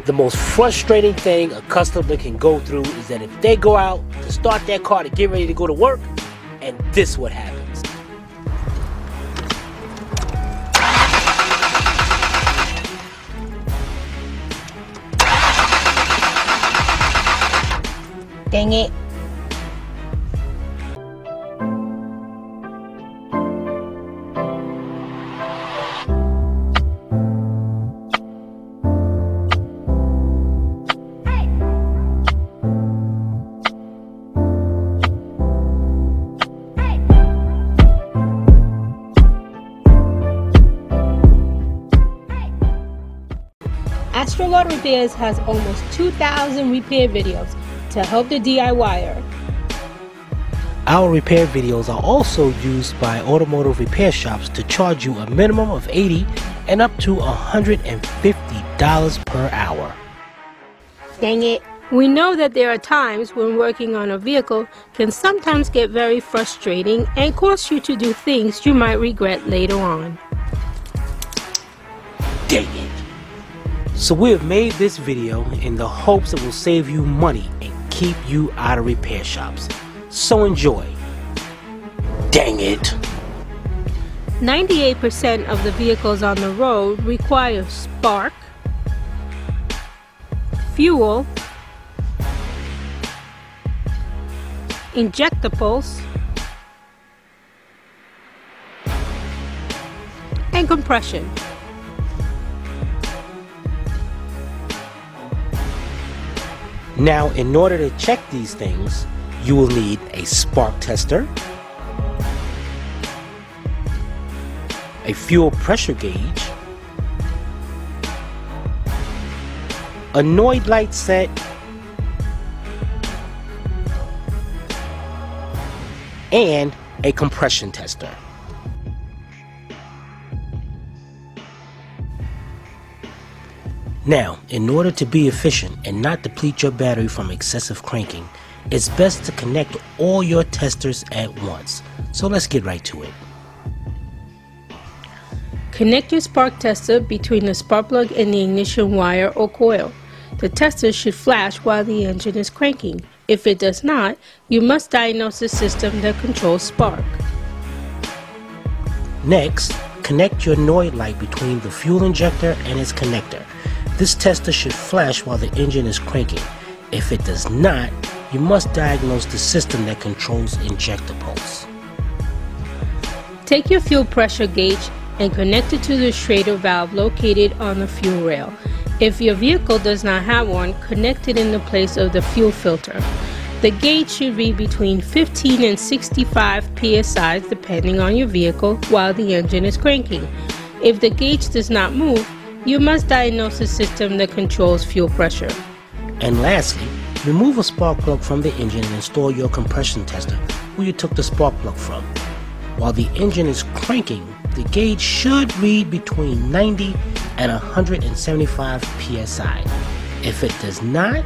The most frustrating thing a customer can go through is that if they go out to start their car to get ready to go to work, and this what happens. Dang it. AstralAutoRepairs has almost 2,000 repair videos to help the DIYer. Our repair videos are also used by automotive repair shops to charge you a minimum of $80 and up to $150 per hour. Dang it. We know that there are times when working on a vehicle can sometimes get very frustrating and cause you to do things you might regret later on. Dang it. So we have made this video in the hopes it will save you money and keep you out of repair shops. So enjoy. Dang it. 98% of the vehicles on the road require spark, fuel, injectables, and compression. Now, in order to check these things, you will need a spark tester, a fuel pressure gauge, a noid light set, and a compression tester. Now, in order to be efficient and not deplete your battery from excessive cranking, it's best to connect all your testers at once. So let's get right to it. Connect your spark tester between the spark plug and the ignition wire or coil. The tester should flash while the engine is cranking. If it does not, you must diagnose the system that controls spark. Next, connect your noid light between the fuel injector and its connector. This tester should flash while the engine is cranking. If it does not, you must diagnose the system that controls injector pulse. Take your fuel pressure gauge and connect it to the Schrader valve located on the fuel rail. If your vehicle does not have one, connect it in the place of the fuel filter. The gauge should read between 15 and 65 psi depending on your vehicle while the engine is cranking. If the gauge does not move, you must diagnose the system that controls fuel pressure. And lastly, remove a spark plug from the engine and install your compression tester where you took the spark plug from. While the engine is cranking, the gauge should read between 90 and 175 psi. If it does not,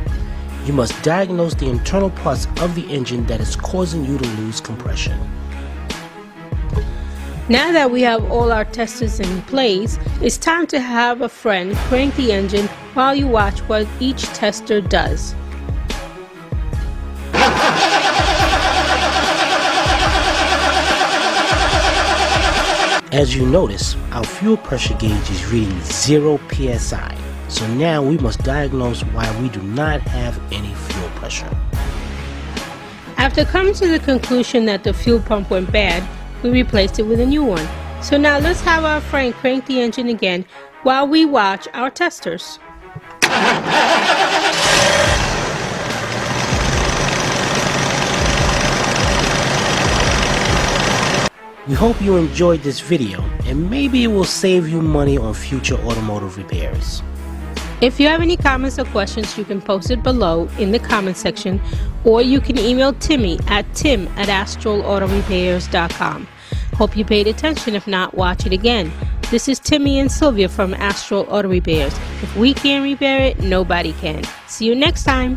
you must diagnose the internal parts of the engine that is causing you to lose compression. Now that we have all our testers in place, it's time to have a friend crank the engine while you watch what each tester does. As you notice, our fuel pressure gauge is reading 0 psi. So now we must diagnose why we do not have any fuel pressure. After coming to the conclusion that the fuel pump went bad, we replaced it with a new one. So now let's have our friend crank the engine again while we watch our testers. We hope you enjoyed this video and maybe it will save you money on future automotive repairs. If you have any comments or questions, you can post it below in the comment section, or you can email Timmy at tim@astralautorepairs.com. Hope you paid attention. If not, watch it again. This is Timmy and Sylvia from Astral Auto Repairs. If we can't repair it, nobody can. See you next time.